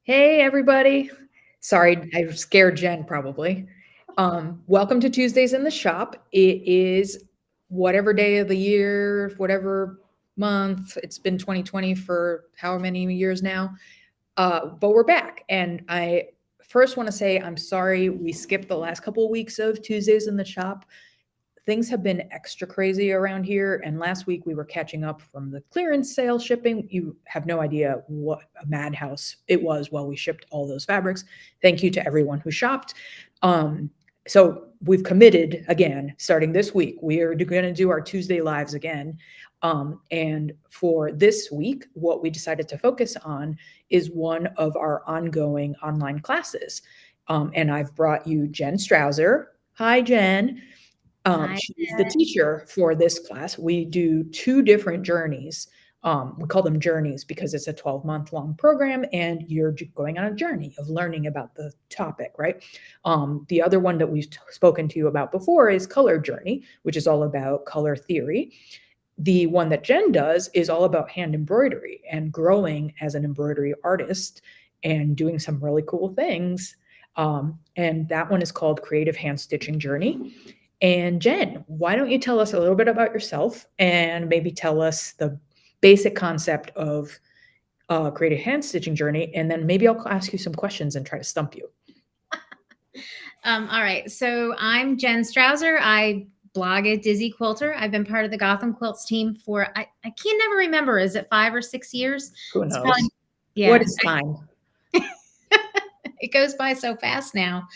Hey, everybody. Sorry, I scared Jen probably. Welcome to Tuesdays in the Shop. It is whatever day of the year, whatever month. It's been 2020 for how many years now. But we're back. And I first want to say I'm sorry we skipped the last couple of weeks of Tuesdays in the Shop. Things have been extra crazy around here. And last week we were catching up from the clearance sale shipping. You have no idea what a madhouse it was while we shipped all those fabrics. Thank you to everyone who shopped. So we've committed again, starting this week, we are going to do our Tuesday lives again. And for this week, what we decided to focus on is one of our ongoing online classes. And I've brought you Jen Strouser. Hi, Jen. She's the teacher for this class. We do two different journeys. We call them journeys because it's a 12-month long program and you're going on a journey of learning about the topic, right? The other one that we've spoken to you about before is color journey, which is all about color theory. The one that Jen does is all about hand embroidery and growing as an embroidery artist and doing some really cool things. And that one is called Creative Hand Stitching Journey. And Jen, why don't you tell us a little bit about yourself and maybe tell us the basic concept of creative hand stitching journey, and then maybe I'll ask you some questions and try to stump you. All right. So I'm Jen Strouser. I blog at Dizzy Quilter. I've been part of the Gotham Quilts team for, I can't never remember. Is it 5 or 6 years? Who knows? What is time? It goes by so fast now.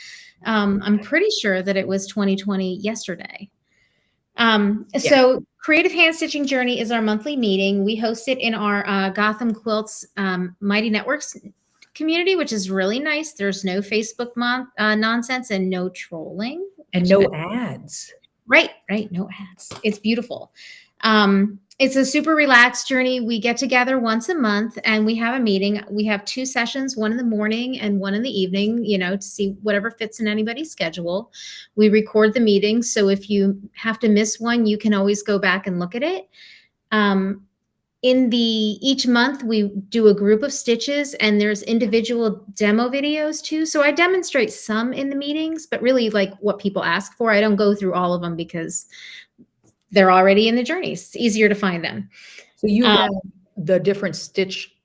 I'm pretty sure that it was 2020 yesterday. So Creative Hand Stitching Journey is our monthly meeting. We host it in our Gotham Quilts Mighty Networks community, which is really nice. There's no Facebook nonsense and no trolling. And no ads. Right. No ads. It's beautiful. It's a super relaxed journey. We get together once a month and we have a meeting. We have 2 sessions, one in the morning and one in the evening, to see whatever fits in anybody's schedule. We record the meeting. So if you have to miss one, you can always go back and look at it. Each month we do a group of stitches and there's individual demo videos too. So I demonstrate some in the meetings, but really like what people ask for. I don't go through all of them because they're already in the journey. It's easier to find them. So you have the different stitches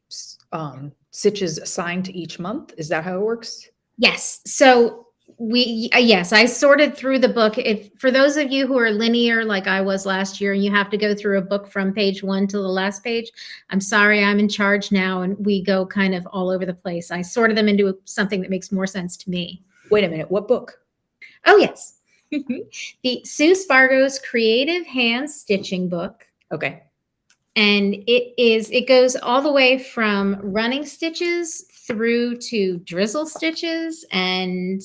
assigned to each month. Is that how it works? Yes. So I sorted through the book. For those of you who are linear, like I was last year, and you have to go through a book from page 1 to the last page, I'm sorry, I'm in charge now. And we go kind of all over the place. I sorted them into something that makes more sense to me. Wait a minute. What book? Oh, yes. The Sue Spargo's Creative Hand Stitching book. Okay. And it goes all the way from running stitches through to drizzle stitches and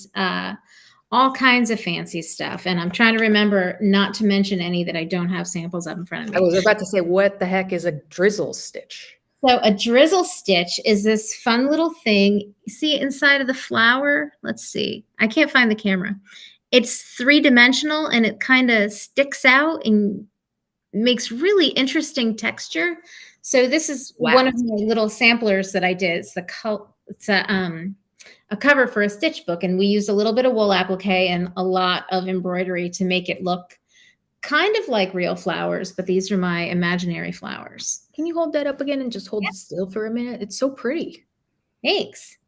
all kinds of fancy stuff. And I'm trying to remember not to mention any that I don't have samples of in front of me. I was about to say, what the heck is a drizzle stitch? So a drizzle stitch is this fun little thing. You see inside of the flower? Let's see. I can't find the camera. It's 3-dimensional and it kind of sticks out and makes really interesting texture. So this is one of my little samplers that I did. It's a cover for a stitch book, and we used a little bit of wool applique and a lot of embroidery to make it look kind of like real flowers, but these are my imaginary flowers. Can you hold that up again and just hold it still for a minute? It's so pretty. Thanks.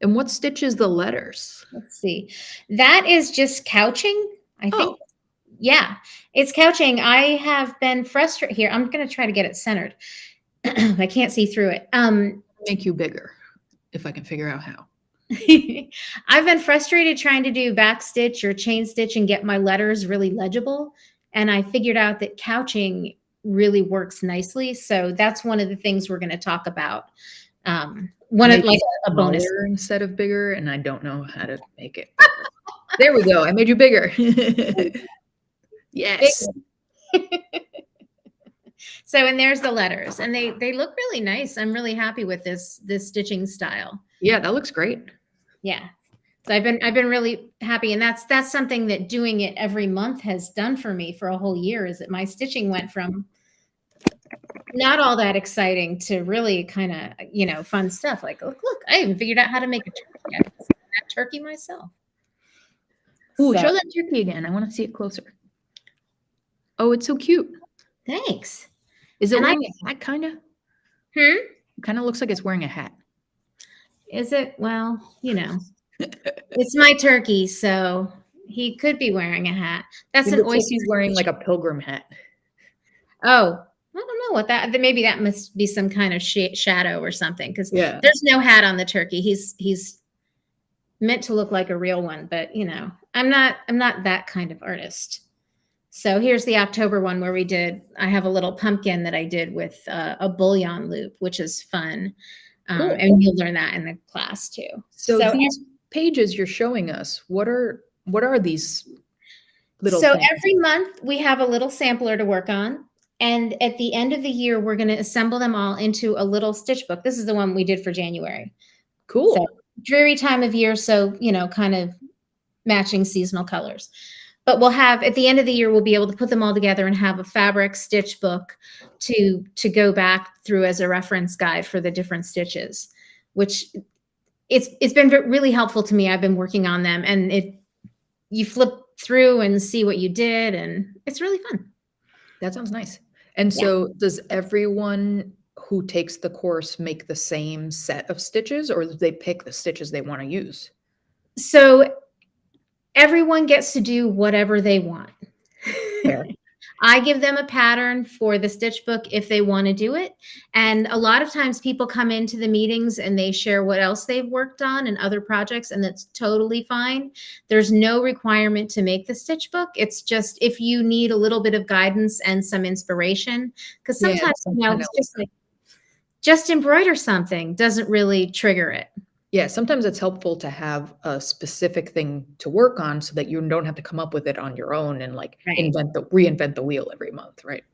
And what stitch is the letters? Let's see. That is just couching, I think. Yeah, it's couching. I have been frustrated here. I'm going to try to get it centered. I can't see through it. Make you bigger, if I can figure out how. I've been frustrated trying to do back stitch or chain stitch and get my letters really legible. And I figured out that couching really works nicely. So that's one of the things we're going to talk about. A bonus instead of bigger, and I don't know how to make it bigger. There we go. I made you bigger. Yes. So, and there's the letters, and they look really nice. I'm really happy with this stitching style. Yeah, that looks great. Yeah. So I've been really happy, and that's something that doing it every month has done for me for a whole year, is that my stitching went from Not all that exciting to really kind of, fun stuff. Like, look, I even figured out how to make a turkey. I can make that turkey myself. Ooh, So, show that turkey again. I want to see it closer. Oh, it's so cute. thanks. Is it And wearing a hat, kind of? Hmm? It kind of looks like it's wearing a hat. Is it? Well, it's my turkey, so he could be wearing a hat. That's It an looks like oyster. he's wearing like a pilgrim hat. Oh, I don't know what that. Maybe that must be some kind of shadow or something, because Yeah. there's no hat on the turkey. He's meant to look like a real one, but I'm not that kind of artist. So here's the October one where I have a little pumpkin that I did with a bouillon loop, which is fun. Cool. And you'll learn that in the class too. So these pages you're showing us, what are these little things? Every month we have a little sampler to work on. And at the end of the year, we're going to assemble them all into a little stitch book. This is the one we did for January. Cool. So dreary time of year, so kind of matching seasonal colors. But we'll have, at the end of the year, we'll be able to put them all together and have a fabric stitch book to go back through as a reference guide for the different stitches, which it's been really helpful to me. I've been working on them, and you flip through and see what you did, and it's really fun. That sounds nice. And so does everyone who takes the course make the same set of stitches, or do they pick the stitches they want to use? So everyone gets to do whatever they want. Fair. I give them a pattern for the stitch book if they want to do it. And a lot of times people come into the meetings and they share what else they've worked on and other projects, and that's totally fine. There's no requirement to make the stitch book. It's just if you need a little bit of guidance and some inspiration, because sometimes it's just like, just embroider something doesn't really trigger it. Yeah, sometimes it's helpful to have a specific thing to work on so that you don't have to come up with it on your own and reinvent the wheel every month, right?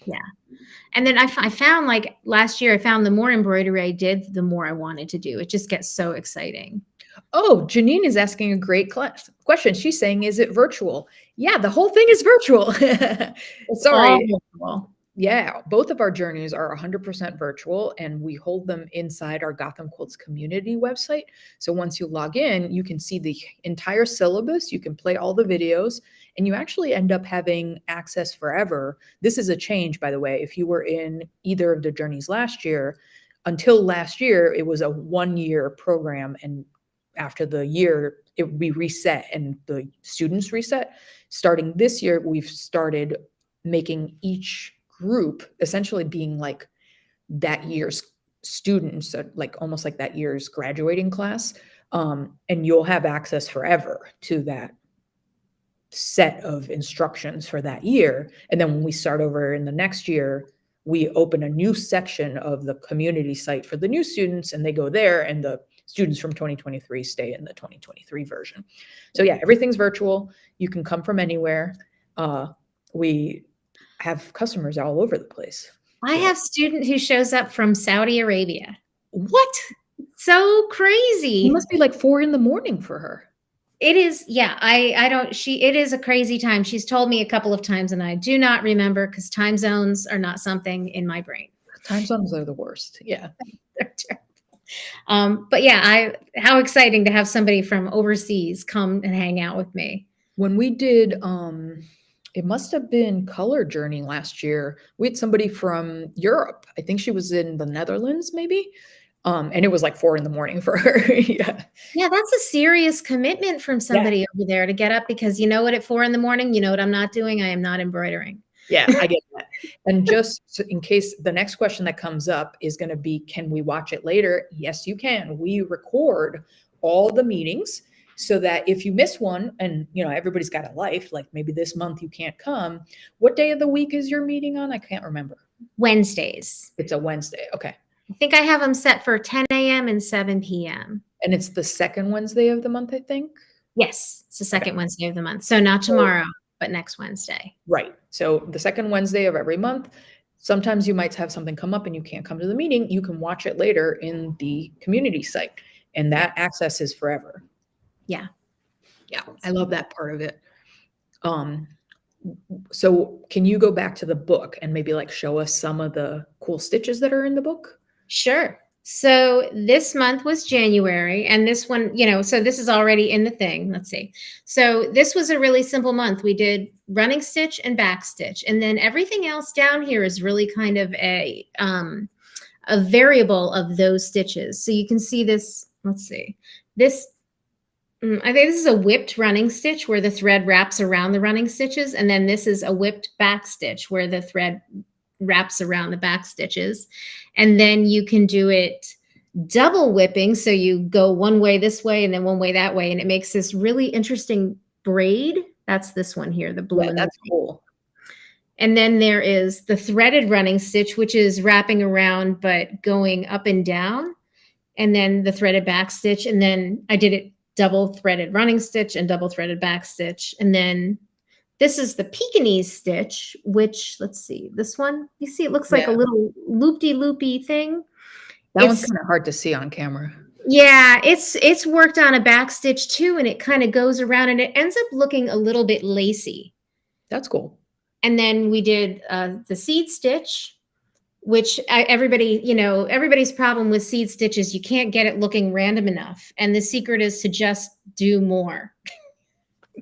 Yeah. And then I found, like last year, the more embroidery I did, the more I wanted to do. It just gets so exciting. Oh, Janine is asking a great question. She's saying, is it virtual? Yeah, the whole thing is virtual. Sorry. Virtual. Yeah, both of our journeys are 100% virtual, and we hold them inside our Gotham Quilts community website. So once you log in, you can see the entire syllabus, you can play all the videos, and you actually end up having access forever. This is a change, by the way. If you were in either of the journeys last year, until last year, it was a 1-year program, and after the year, it would be reset and the students reset. Starting this year, we've started making each group essentially being like that year's students, like almost like that year's graduating class. And you'll have access forever to that set of instructions for that year. And then when we start over in the next year, we open a new section of the community site for the new students, and they go there, and the students from 2023 stay in the 2023 version. So yeah, everything's virtual. You can come from anywhere. We have customers all over the place. I have a student who shows up from Saudi Arabia. What? So crazy. It must be like 4 a.m. for her. It is. Yeah. It is a crazy time. She's told me a couple of times, and I do not remember because time zones are not something in my brain. Time zones are the worst. Yeah. They're terrible. But yeah, how exciting to have somebody from overseas come and hang out with me. When we did, it must have been Color Journey last year. We had somebody from Europe. I think she was in the Netherlands, maybe. And it was like 4 a.m. for her. Yeah. Yeah, that's a serious commitment from somebody over there to get up, because at 4 a.m, you know what I'm not doing? I am not embroidering. Yeah, I get that. And just in case, the next question that comes up is going to be, can we watch it later? Yes, you can. We record all the meetings so that if you miss one, and everybody's got a life, like maybe this month you can't come. What day of the week is your meeting on? I can't remember. Wednesdays. It's a Wednesday. Okay. I think I have them set for 10 a.m. and 7 p.m. And it's the second Wednesday of the month, I think? Yes, it's the second Wednesday of the month. So not tomorrow, but next Wednesday. Right. So the second Wednesday of every month. Sometimes you might have something come up and you can't come to the meeting. You can watch it later in the community site, and that access is forever. Yeah. Yeah. I love that part of it. So can you go back to the book and maybe like show us some of the cool stitches that are in the book? Sure. So this month was January, and this one, so this is already in the thing. Let's see. So this was a really simple month. We did running stitch and back stitch, and then everything else down here is really kind of a variable of those stitches. So you can see this. Let's see. This I think this is a whipped running stitch where the thread wraps around the running stitches, and then this is a whipped back stitch where the thread wraps around the back stitches. And then you can do it double whipping. So you go one way this way and then one way that way. And it makes this really interesting braid. That's this one here, the blue. Yeah, that's cool. And then there is the threaded running stitch, which is wrapping around but going up and down. And then the threaded back stitch. And then I did it double threaded running stitch and double threaded back stitch. And then this is the Pekingese stitch, which, let's see, this one, you see, it looks like a little loopy thing. That one's kind of hard to see on camera. Yeah, it's worked on a back stitch too, and it kind of goes around and it ends up looking a little bit lacy. That's cool. And then we did the seed stitch, which everybody's problem with seed stitches, you can't get it looking random enough. And the secret is to just do more.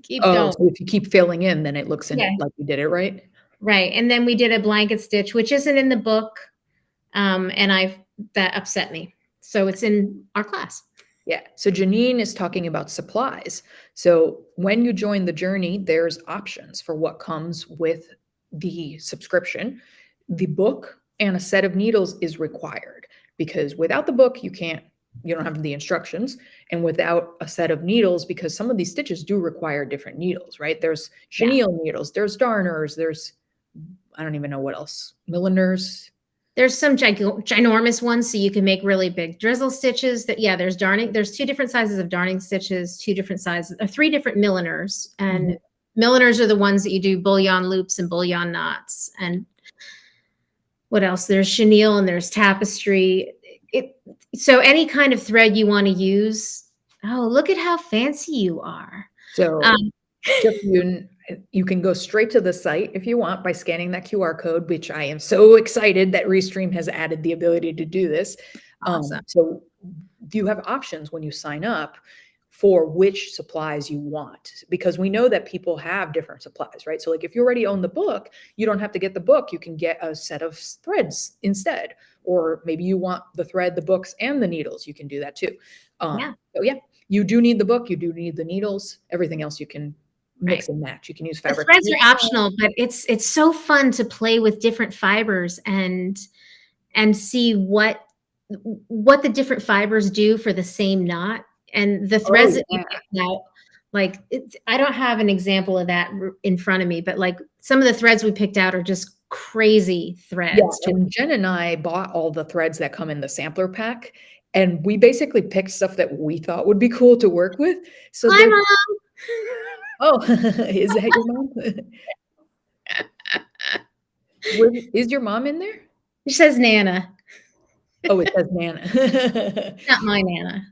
Keep going. So if you keep filling in, then it looks like you did it right. Right. And then we did a blanket stitch, which isn't in the book. And that upset me. So it's in our class. Yeah. So Janine is talking about supplies. So when you join the journey, there's options for what comes with the subscription. The book and a set of needles is required, because without the book, you don't have the instructions, and without a set of needles, because some of these stitches do require different needles, right? There's chenille needles, there's darners, there's, I don't even know what else, milliners. There's some ginormous ones, so you can make really big drizzle stitches. There's darning. There's 2 different sizes of darning stitches, 3 different milliners, and milliners are the ones that you do bullion loops and bullion knots. And what else? There's chenille and there's tapestry. So any kind of thread you want to use. Oh, look at how fancy you are. So you can go straight to the site if you want by scanning that QR code, which I am so excited that Restream has added the ability to do this. Awesome. So you have options when you sign up for which supplies you want, because we know that people have different supplies, right? So like if you already own the book, you don't have to get the book. You can get a set of threads instead, or maybe you want the thread, the books, and the needles. You can do that too. So you do need the book. You do need the needles. Everything else you can mix and match. You can use fabric. The threads are optional, but it's so fun to play with different fibers and see what the different fibers do for the same knot. And the threads that you pick out, like I don't have an example of that in front of me, but like some of the threads we picked out are just crazy threads. Yeah, and Jen and I bought all the threads that come in the sampler pack, and we basically picked stuff that we thought would be cool to work with. So hi, Mom. Oh, is that your mom? Is your mom in there? She says Nana. Oh, it says Nana. Not my Nana.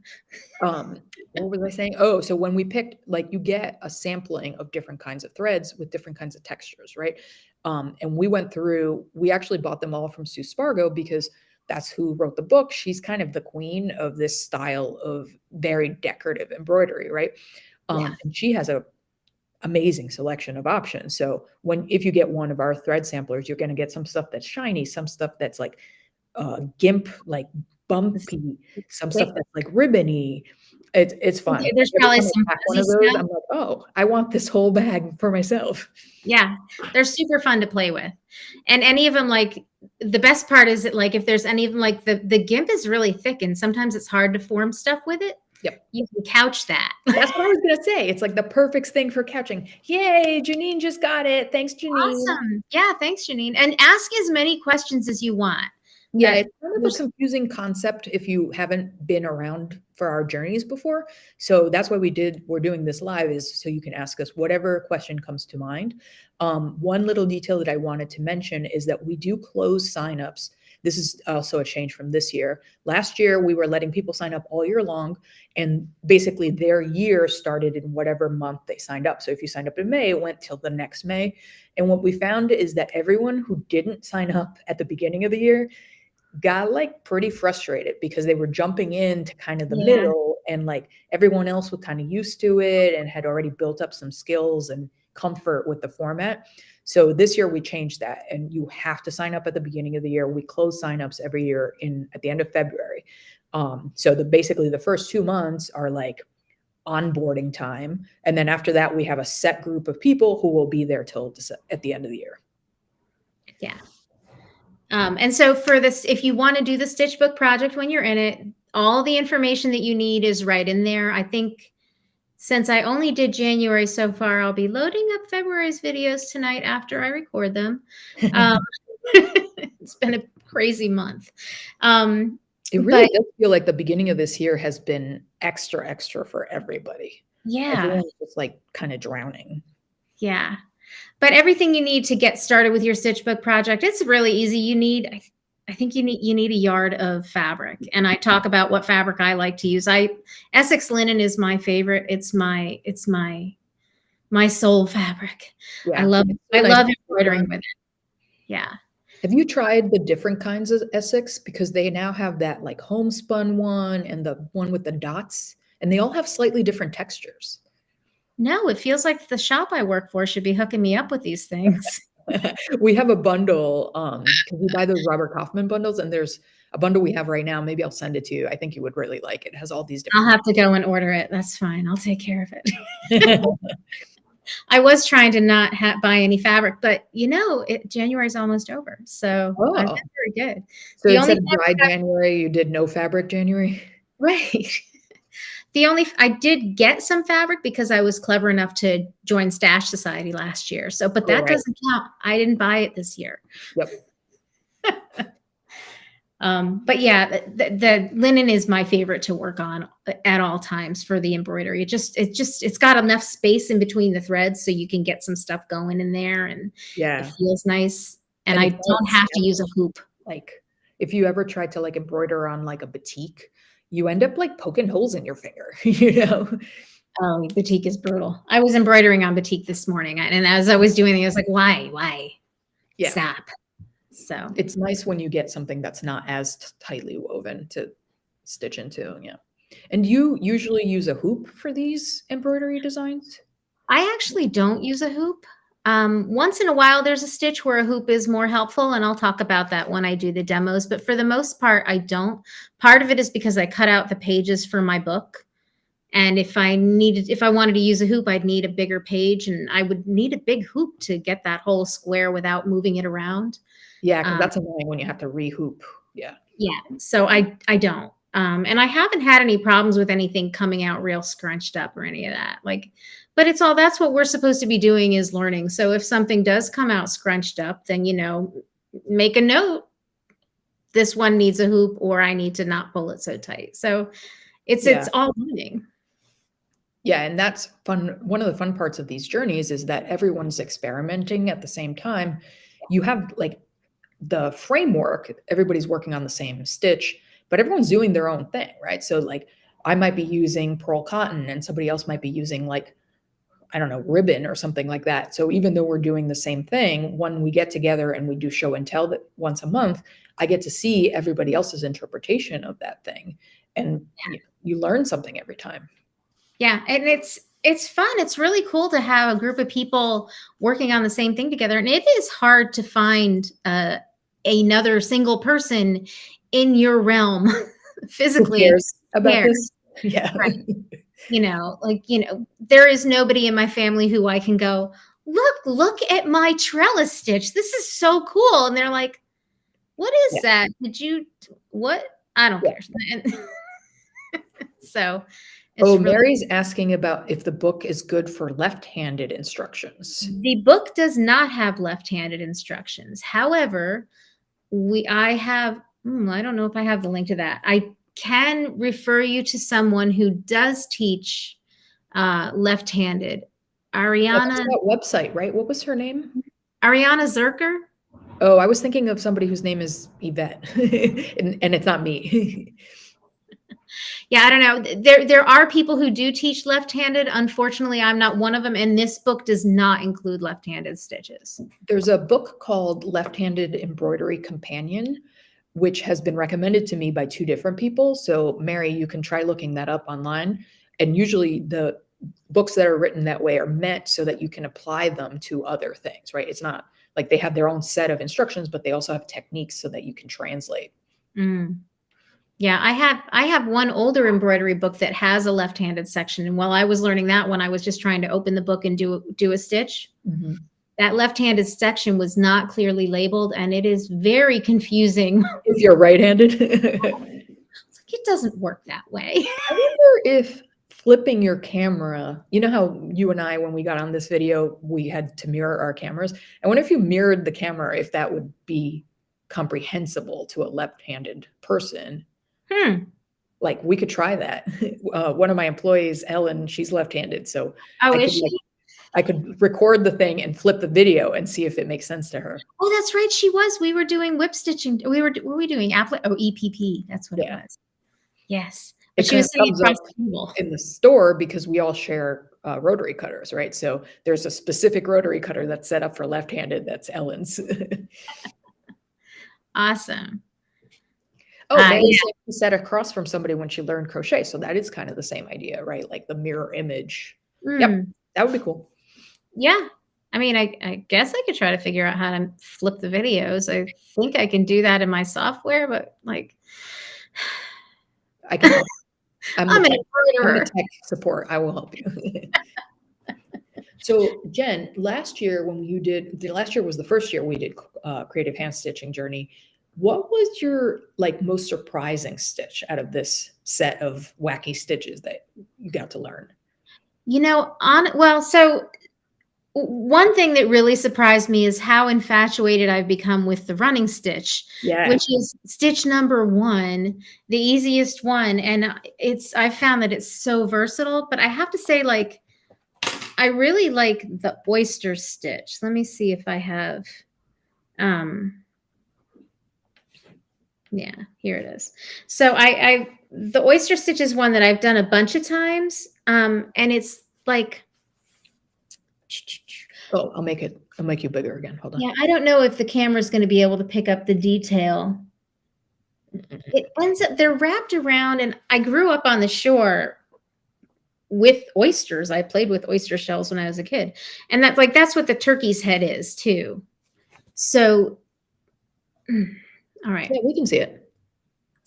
What was I saying? Oh, so when we picked, like, you get a sampling of different kinds of threads with different kinds of textures, right? And we went through, we actually bought them all from Sue Spargo because that's who wrote the book. She's kind of the queen of this style of very decorative embroidery, right? And she has a amazing selection of options. So if you get one of our thread samplers, you're going to get some stuff that's shiny, some stuff that's like gimp, like bumpy, some stuff that's like ribbony. It's fun. Okay, there's probably some one of those. I'm like, oh, I want this whole bag for myself. Yeah, they're super fun to play with. And any of them, like, the best part is that, like, if there's any of them, like the gimp is really thick and sometimes it's hard to form stuff with it. Yep. You can couch that. That's what I was going to say. It's like the perfect thing for couching. Yay, Janine just got it. Thanks, Janine. Awesome. Yeah, thanks, Janine. And ask as many questions as you want. Yeah, it's kind of a confusing concept if you haven't been around for our journeys before. So that's why we're doing this live, is so you can ask us whatever question comes to mind. One little detail that I wanted to mention is that we do close signups this is also a change from this year. Last year, we were letting people sign up all year long, and basically their year started in whatever month they signed up. So if you signed up in May, it went till the next May. And what we found is that everyone who didn't sign up at the beginning of the year got like pretty frustrated because they were jumping into kind of the Yeah. middle, and like everyone else was kind of used to it and had already built up some skills and comfort with the format. So this year we changed that, and you have to sign up at the beginning of the year. We close signups every year at the end of February. So basically the first 2 months are like onboarding time, and then after that we have a set group of people who will be there till at the end of the year. Yeah. And so for this, if you want to do the Stitch Book project when you're in it, all the information that you need is right in there. I think since I only did January so far, I'll be loading up February's videos tonight after I record them. It's been a crazy month. It really does feel like the beginning of this year has been extra for everybody. Yeah. Everyone's just like kind of drowning. Yeah. But everything you need to get started with your Stitch Book project, it's really easy. I think you need a yard of fabric. And I talk about what fabric I like to use. Essex linen is my favorite. It's my soul fabric. Yeah. I love embroidering with it. Yeah. Have you tried the different kinds of Essex? Because they now have that like homespun one and the one with the dots, and they all have slightly different textures. No, it feels like the shop I work for should be hooking me up with these things. We have a bundle, because we buy those Robert Kaufman bundles, and there's a bundle we have right now. Maybe I'll send it to you. I think you would really like it. It has all these different. I'll have to go and order it. That's fine. I'll take care of it. I was trying to not buy any fabric, but January's almost over, so I'm very good. So instead of dry January, you did no fabric January? Right. I did get some fabric because I was clever enough to join Stash Society last year. So, but that doesn't count. I didn't buy it this year. Yep. But yeah, the linen is my favorite to work on at all times for the embroidery. It's got enough space in between the threads so you can get some stuff going in there, and it feels nice. And I don't have to use a hoop. Like if you ever tried to like embroider on like a batik, you end up like poking holes in your finger, Oh, batik is brutal. I was embroidering on batik this morning, and as I was doing it, I was like, why? Yeah. Stop. So it's nice when you get something that's not as tightly woven to stitch into. Yeah. And you usually use a hoop for these embroidery designs? I actually don't use a hoop. Once in a while, there's a stitch where a hoop is more helpful, and I'll talk about that when I do the demos. But for the most part, I don't. Part of it is because I cut out the pages for my book. And if I wanted to use a hoop, I'd need a bigger page, and I would need a big hoop to get that whole square without moving it around. Yeah, because that's annoying when you have to re-hoop. Yeah. Yeah. So I don't. And I haven't had any problems with anything coming out real scrunched up or any of that. But that's what we're supposed to be doing, is learning. So if something does come out scrunched up, then, make a note. This one needs a hoop, or I need to not pull it so tight. So it's all learning. Yeah. And that's fun. One of the fun parts of these journeys is that everyone's experimenting at the same time. You have like the framework, everybody's working on the same stitch, but everyone's doing their own thing, right? So like I might be using pearl cotton and somebody else might be using like, I don't know, ribbon or something like that. So even though we're doing the same thing, when we get together and we do show and tell that once a month, I get to see everybody else's interpretation of that thing. And you learn something every time. Yeah. And it's fun. It's really cool to have a group of people working on the same thing together. And it is hard to find another single person in your realm physically. Who cares about this? Yeah. Right. There is nobody in my family who I can go, look at my trellis stitch. This is so cool. And they're like, what is that? What? I don't care. So. Mary's asking about if the book is good for left-handed instructions. The book does not have left-handed instructions. However, I don't know if I have the link to that. I can refer you to someone who does teach left-handed. Ariana. That's that website, right? What was her name? Ariana Zerker. Oh, I was thinking of somebody whose name is Yvette, and it's not me. Yeah, I don't know. There are people who do teach left-handed. Unfortunately, I'm not one of them, and this book does not include left-handed stitches. There's a book called Left-Handed Embroidery Companion, which has been recommended to me by 2 different people. So, Mary, you can try looking that up online. And usually the books that are written that way are meant so that you can apply them to other things, right? It's not like they have their own set of instructions, but they also have techniques so that you can translate. Mm. Yeah, I have one older embroidery book that has a left-handed section, and while I was learning that one, I was just trying to open the book and do a stitch. Mhm. That left-handed section was not clearly labeled, and it is very confusing. If you're right-handed. It doesn't work that way. I wonder if flipping your camera, you know how you and I, when we got on this video, we had to mirror our cameras. I wonder if you mirrored the camera, if that would be comprehensible to a left-handed person. Like, we could try that. One of my employees, Ellen, she's left-handed, so Oh, I is could she? like, I could record the thing and flip the video and see if it makes sense to her. Oh, that's right. She was. We were doing whip stitching. What were we doing? EPP. That's what it Yeah. was. Yes. It But she kind was of sitting comes across up the table. in the store because we all share rotary cutters, right? So there's a specific rotary cutter that's set up for left-handed. That's Ellen's. Awesome. Oh, Mary Yeah. said she sat across from somebody when she learned crochet. So that is kind of the same idea, right? Like the mirror image. Yep, Mm. that would be cool. Yeah. I mean, I guess I could try to figure out how to flip the videos. I think I can do that in my software, but like, I can help. I'm I'm an the embroiderer. tech support. I will help you. So, Jen, last year when you did, last year was the first year we did Creative Hand Stitching Journey. What was your like most surprising stitch out of this set of wacky stitches that you got to learn? You know, so one thing that really surprised me is how infatuated I've become with the running stitch, Yeah. which is stitch number 1, the easiest one. And I found that it's so versatile, but I have to say, like, I really like the oyster stitch. Let me see if I have, yeah, here it is. So the oyster stitch is one that I've done a bunch of times. And it's like, Oh, I'll make you bigger again. Hold on. yeah, I don't know if the camera's going to be able to pick up the detail. It ends up, they're wrapped around, and I grew up on the shore with oysters. I played with oyster shells when I was a kid. And that's what the turkey's head is too. So, all right. Yeah, we can see it.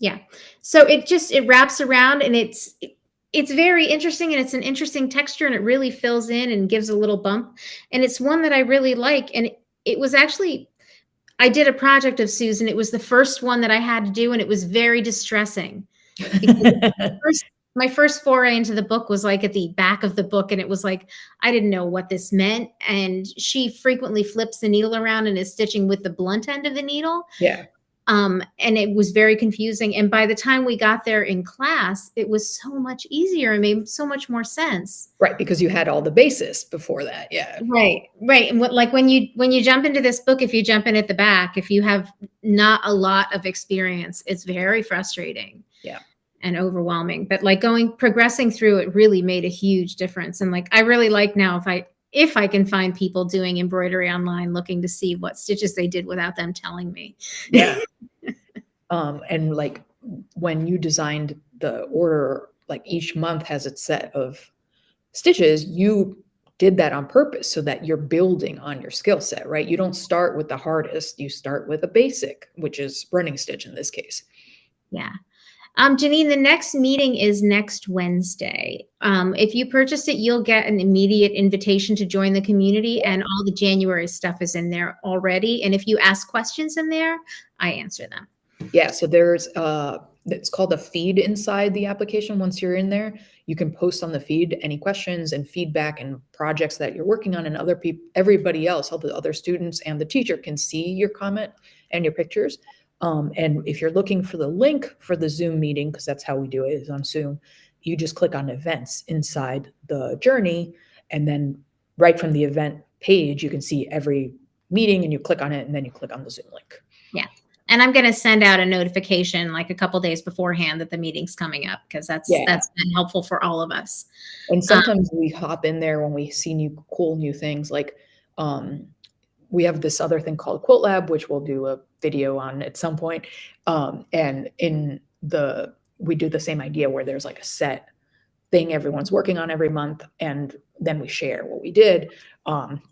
Yeah. So it wraps around, and it's very interesting, and it's an interesting texture, and it really fills in and gives a little bump. And it's one that I really like. And it was actually, I did a project of Susan. It was the first one that I had to do, and it was very distressing because my first foray into the book was like at the back of the book, and it was like I didn't know what this meant. And she frequently flips the needle around and is stitching with the blunt end of the needle. Yeah. And it was very confusing. And by the time we got there in class, it was so much easier and made so much more sense. Right, because you had all the basis before that. Yeah. Right. And when you jump into this book, if you jump in at the back, if you have not a lot of experience, it's very frustrating. Yeah. And overwhelming. But like progressing through it really made a huge difference. And like I really like now if I can find people doing embroidery online looking to see what stitches they did without them telling me. Yeah. And like when you designed the order, like each month has its set of stitches, you did that on purpose so that you're building on your skill set, right? You don't start with the hardest, you start with a basic, which is running stitch in this case. Yeah. Janine, the next meeting is next Wednesday. If you purchased it, you'll get an immediate invitation to join the community, and all the January stuff is in there already. And if you ask questions in there, I answer them. Yeah, so there's it's called a feed inside the application. Once you're in there, you can post on the feed any questions and feedback and projects that you're working on, and other people, everybody else, all the other students and the teacher can see your comment and your pictures. And if you're looking for the link for the Zoom meeting, because that's how we do it, is on Zoom, you just click on events inside the journey, and then right from the event page, you can see every meeting and you click on it and then you click on the Zoom link. Yeah. And I'm going to send out a notification like a couple days beforehand that the meeting's coming up, because that's been helpful for all of us. And sometimes we hop in there when we see cool new things. Like we have this other thing called Quilt Lab, which we'll do a video on at some point. And we do the same idea where there's like a set thing everyone's working on every month, and then we share what we did.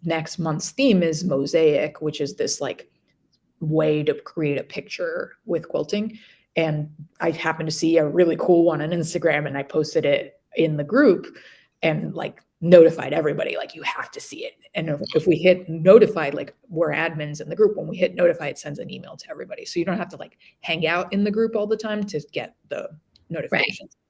Next month's theme is mosaic, which is this like way to create a picture with quilting. And I happened to see a really cool one on Instagram, and I posted it in the group and like notified everybody, like, you have to see it. And if we hit notified, like, we're admins in the group, when we hit notify, it sends an email to everybody. So you don't have to like hang out in the group all the time to get the notifications. Right.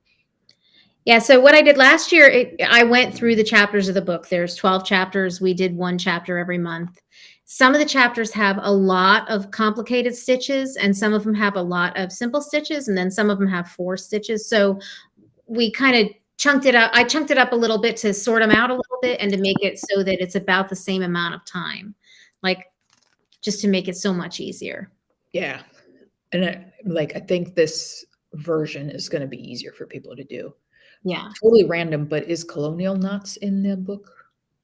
Yeah. So what I did last year, I went through the chapters of the book. There's 12 chapters. We did one chapter every month. Some of the chapters have a lot of complicated stitches, and some of them have a lot of simple stitches, and then some of them have 4 stitches. So we kind of chunked it up. I chunked it up a little bit to sort them out a little bit and to make it so that it's about the same amount of time, like just to make it so much easier. Yeah. And I think this version is going to be easier for people to do. Yeah. Totally random, but is colonial knots in the book?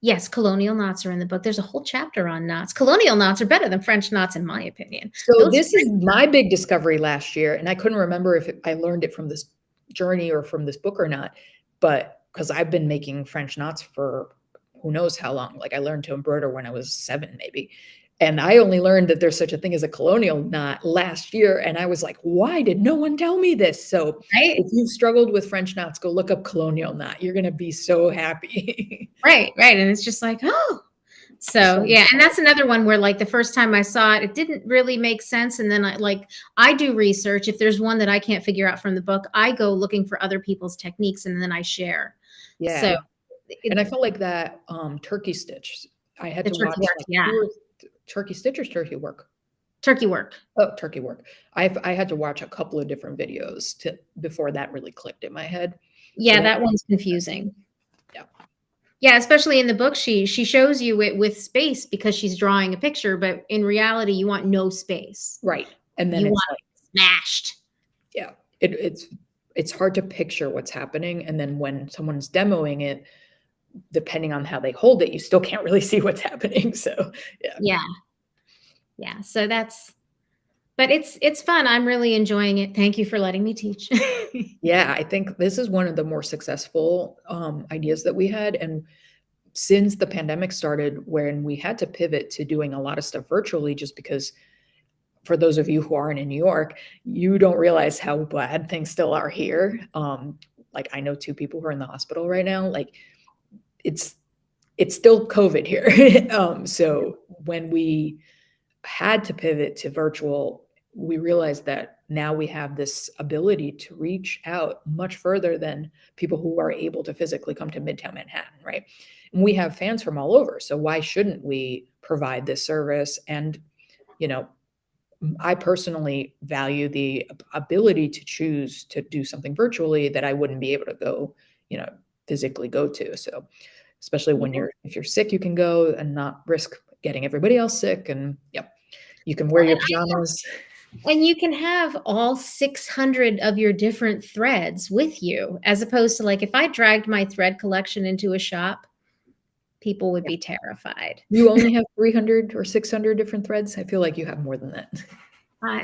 Yes, colonial knots are in the book. There's a whole chapter on knots. Colonial knots are better than French knots, in my opinion. So this is my big discovery last year, and I couldn't remember if I learned it from this journey or from this book or not, but because I've been making French knots for who knows how long. Like, I learned to embroider when I was 7, maybe. And I only learned that there's such a thing as a colonial knot last year. And I was like, why did no one tell me this? So if you've struggled with French knots, go look up colonial knot. You're going to be so happy. Right. And it's just like, oh. So yeah. And that's another one where, like, the first time I saw it, it didn't really make sense. And then I do research. If there's one that I can't figure out from the book, I go looking for other people's techniques, and then I share. Yeah. So and I felt like that turkey stitch. I had to watch turkey stitch or turkey work? Turkey work. Oh, turkey work. I had to watch a couple of different videos before that really clicked in my head. Yeah, so that one's confusing. Yeah. Yeah, especially in the book, she shows you it with space because she's drawing a picture, but in reality, you want no space. Right. And then you want it smashed. Yeah. It's hard to picture what's happening. And then when someone's demoing it, depending on how they hold it, you still can't really see what's happening. So yeah. So but it's fun. I'm really enjoying it. Thank you for letting me teach. Yeah, I think this is one of the more successful ideas that we had. And since the pandemic started, when we had to pivot to doing a lot of stuff virtually, just because for those of you who aren't in New York, you don't realize how bad things still are here. Like, I know 2 people who are in the hospital right now. Like, it's still COVID here. So when we had to pivot to virtual, we realized that now we have this ability to reach out much further than people who are able to physically come to Midtown Manhattan, right? And we have fans from all over. So why shouldn't we provide this service? And, I personally value the ability to choose to do something virtually that I wouldn't be able to go, physically go to. So especially when if you're sick, you can go and not risk getting everybody else sick. And you can wear your pajamas. And you can have all 600 of your different threads with you, as opposed to, like, if I dragged my thread collection into a shop, people would be terrified. You only have 300 or 600 different threads? I feel like you have more than that.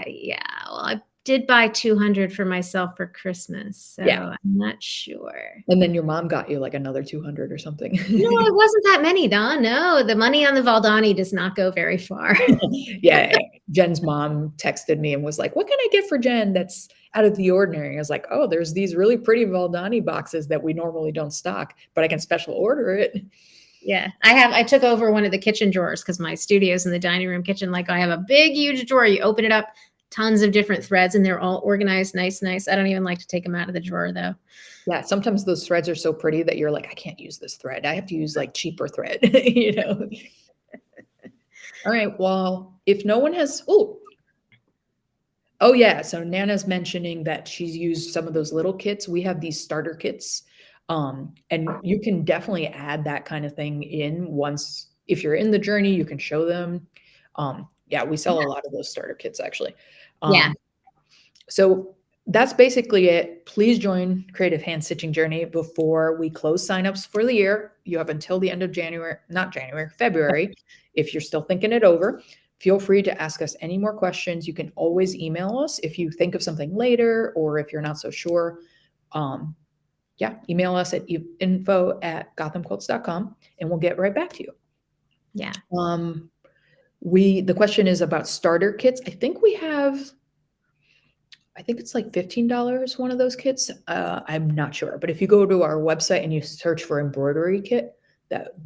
Yeah. Well, I did buy 200 for myself for Christmas, so I'm not sure. And then your mom got you like another 200 or something. No, it wasn't that many, Don. No, the money on the Valdani does not go very far. Yeah. Jen's mom texted me and was like, what can I get for Jen that's out of the ordinary? I was like, oh, there's these really pretty Valdani boxes that we normally don't stock, but I can special order it. Yeah, I took over one of the kitchen drawers because my studio's in the dining room kitchen. Like, I have a big, huge drawer. You open it up, tons of different threads, and they're all organized nice. I don't even like to take them out of the drawer, though. Yeah, sometimes those threads are so pretty that you're like, I can't use this thread. I have to use like cheaper thread, All right, well, if no one has, oh yeah, so Nana's mentioning that she's used some of those little kits. We have these starter kits, and you can definitely add that kind of thing in once, if you're in the journey, you can show them. Yeah, we sell a lot of those starter kits actually. Yeah. So that's basically it. Please join Creative Hand Stitching Journey before we close signups for the year. You have until the end of January, not January, February. If you're still thinking it over, feel free to ask us any more questions. You can always email us if you think of something later or if you're not so sure. Yeah, email us at info@gothamquilts.com and we'll get right back to you. Yeah. The question is about starter kits. I think it's like $15, one of those kits. I'm not sure, but if you go to our website and you search for embroidery kit,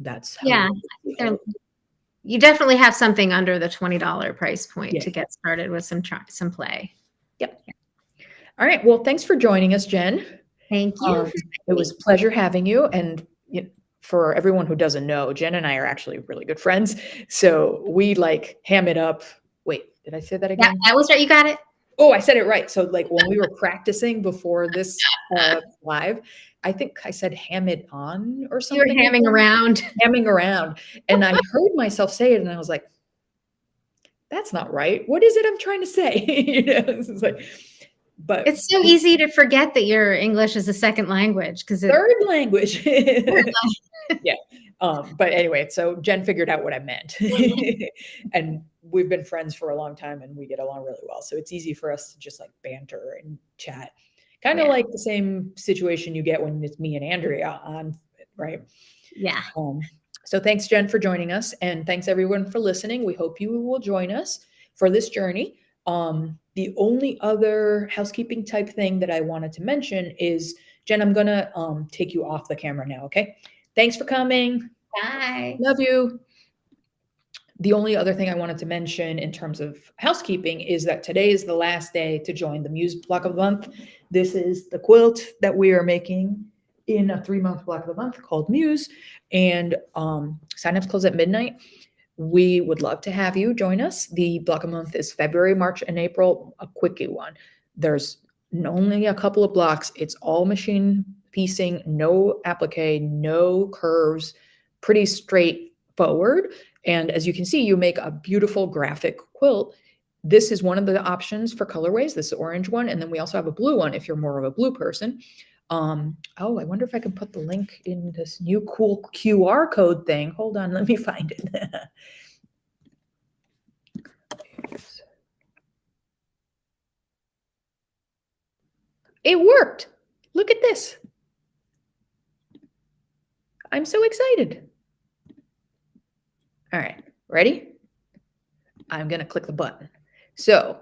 that's how Yeah. You definitely have something under the $20 price point to get started with some play. Yep. All right. Well, thanks for joining us, Jen. Thank you. It was a pleasure having you. And for everyone who doesn't know, Jen and I are actually really good friends. So we like ham it up. Wait, did I say that again? Yeah, that was right. You got it. Oh, I said it right. So like when we were practicing before this live, I think I said ham it on or something. You were hamming around. Hamming around. And I heard myself say it and I was like, that's not right. What is it I'm trying to say? It's like, but it's so easy to forget that your English is a second language because third language. Yeah. But anyway, so Jen figured out what I meant. And we've been friends for a long time and we get along really well. So it's easy for us to just like banter and chat. Kind of like the same situation you get when it's me and Andrea on, right? Yeah. So thanks, Jen, for joining us. And thanks everyone for listening. We hope you will join us for this journey. The only other housekeeping type thing that I wanted to mention is, Jen, I'm going to take you off the camera now, okay? Thanks for coming. Bye. Love you. The only other thing I wanted to mention in terms of housekeeping is that today is the last day to join the Muse Block of the Month. This is the quilt that we are making in a 3-month block of the month called Muse. And signups close at midnight. We would love to have you join us. The block of the month is February, March, and April, a quickie one. There's only a couple of blocks. It's all machine piecing, no applique, no curves, pretty straightforward. And as you can see, you make a beautiful graphic quilt. This is one of the options for colorways, this orange one. And then we also have a blue one if you're more of a blue person. Oh, I wonder if I can put the link in this new cool QR code thing. Hold on, let me find it. It worked. Look at this. I'm so excited. All right, ready? I'm going to click the button. So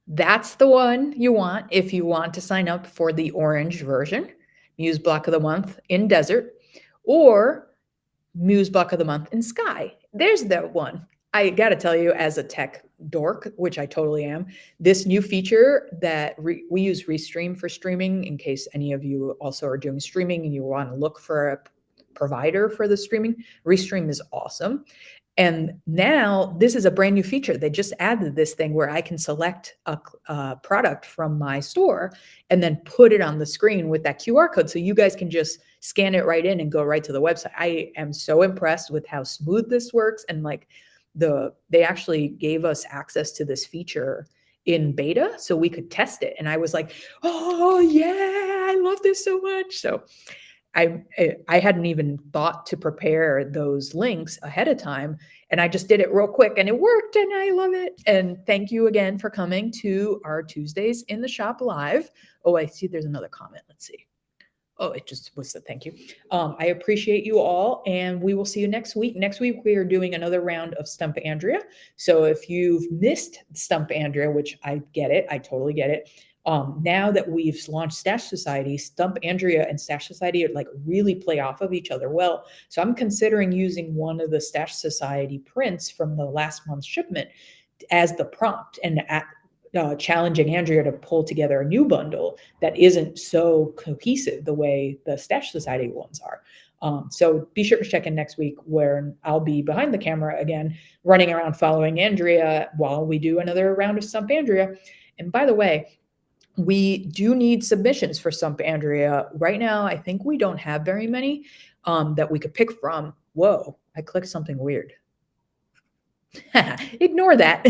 that's the one you want if you want to sign up for the orange version, Muse Block of the Month in Desert, or Muse Block of the Month in Sky. There's that one. I got to tell you, as a tech dork, which I totally am, this new feature that we use Restream for streaming, in case any of you also are doing streaming and you want to look for a provider for the streaming, Restream is awesome. And now this is a brand new feature. They just added this thing where I can select a product from my store and then put it on the screen with that QR code. So you guys can just scan it right in and go right to the website. I am so impressed with how smooth this works. And like they actually gave us access to this feature in beta so we could test it. And I was like, oh yeah, I love this so much. So I hadn't even thought to prepare those links ahead of time. And I just did it real quick and it worked and I love it. And thank you again for coming to our Tuesdays in the Shop Live. Oh, I see there's another comment. Let's see. Oh, it just was a thank you. I appreciate you all and we will see you next week. Next week, we are doing another round of Stump Andrea. So if you've missed Stump Andrea, which I get it, I totally get it. Now that we've launched Stash Society, Stump Andrea and Stash Society like really play off of each other well. So I'm considering using one of the Stash Society prints from the last month's shipment as the prompt and challenging Andrea to pull together a new bundle that isn't so cohesive the way the Stash Society ones are. So be sure to check in next week where I'll be behind the camera again, running around following Andrea while we do another round of Stump Andrea. And by the way, we do need submissions for Stump Andrea. Right now, I think we don't have very many that we could pick from. Whoa, I clicked something weird. Ignore that.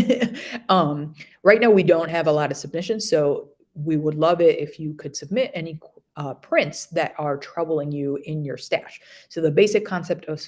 Right now, we don't have a lot of submissions, so we would love it if you could submit any prints that are troubling you in your stash. So the basic concept of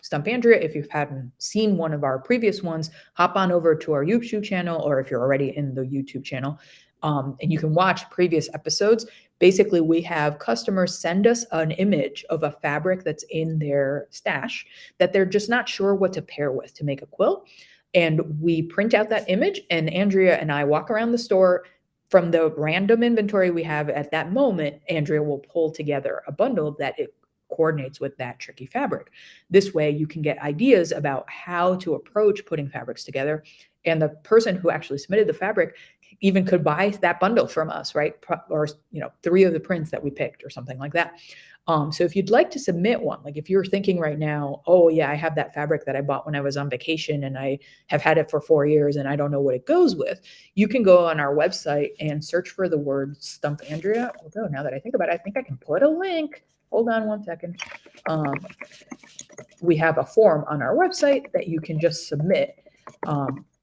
Stump Andrea, if you hadn't seen one of our previous ones, hop on over to our YouTube channel, or if you're already in the YouTube channel, and you can watch previous episodes. Basically, we have customers send us an image of a fabric that's in their stash that they're just not sure what to pair with to make a quilt. And we print out that image, and Andrea and I walk around the store. From the random inventory we have at that moment, Andrea will pull together a bundle that it coordinates with that tricky fabric. This way you can get ideas about how to approach putting fabrics together. And the person who actually submitted the fabric even could buy that bundle from us, right? Or, 3 of the prints that we picked or something like that. So if you'd like to submit one, like if you're thinking right now, oh yeah, I have that fabric that I bought when I was on vacation and I have had it for 4 years and I don't know what it goes with, you can go on our website and search for the word Stump Andrea. Although now that I think about it, I think I can put a link. Hold on one second. We have a form on our website that you can just submit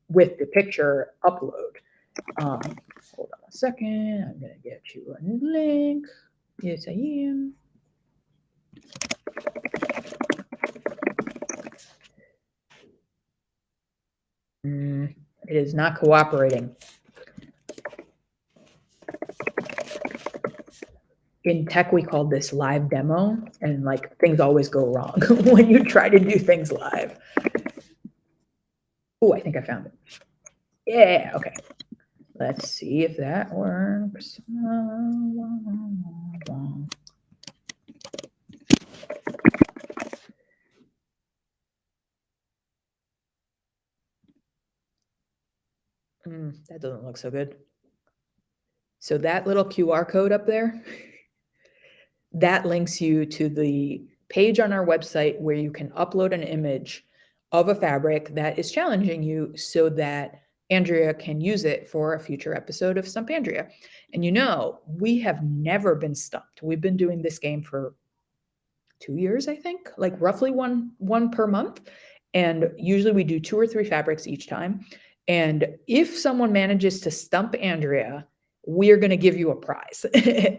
with the picture upload. Hold on a second. I'm going to get you a link. Yes, I am. It is not cooperating. In tech, we call this live demo, and like things always go wrong when you try to do things live. Oh, I think I found it. Yeah, okay. Let's see if that works. That doesn't look so good. So that little QR code up there, that links you to the page on our website where you can upload an image of a fabric that is challenging you so that Andrea can use it for a future episode of Stump Andrea. And we have never been stumped. We've been doing this game for 2 years, I think, like roughly one per month. And usually we do 2 or 3 fabrics each time. And if someone manages to stump Andrea, we are going to give you a prize.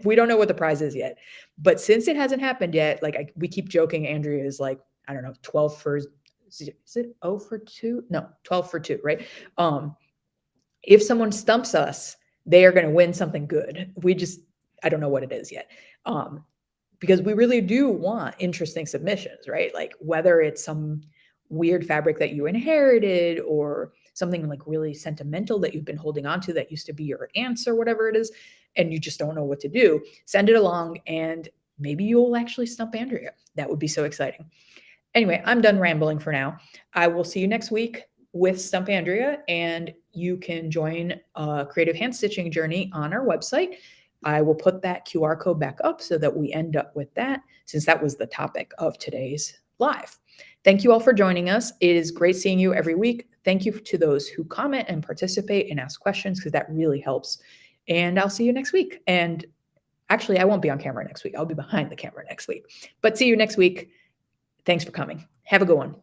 We don't know what the prize is yet. But since it hasn't happened yet, like we keep joking, Andrea is like, I don't know, 12 for, is it 0 for 2? No, 12 for 2, right? If someone stumps us, they are going to win something good. I don't know what it is yet. Because we really do want interesting submissions, right? Like whether it's some weird fabric that you inherited or something like really sentimental that you've been holding on to that used to be your aunt's or whatever it is, and you just don't know what to do, send it along and maybe you'll actually stump Andrea. That would be so exciting. Anyway, I'm done rambling for now. I will see you next week with Stump Andrea, and you can join a creative hand stitching journey on our website. I will put that QR code back up so that we end up with that, since that was the topic of today's live. Thank you all for joining us. It is great seeing you every week. Thank you to those who comment and participate and ask questions, because that really helps. And I'll see you next week. And actually, I won't be on camera next week. I'll be behind the camera next week. But see you next week. Thanks for coming. Have a good one.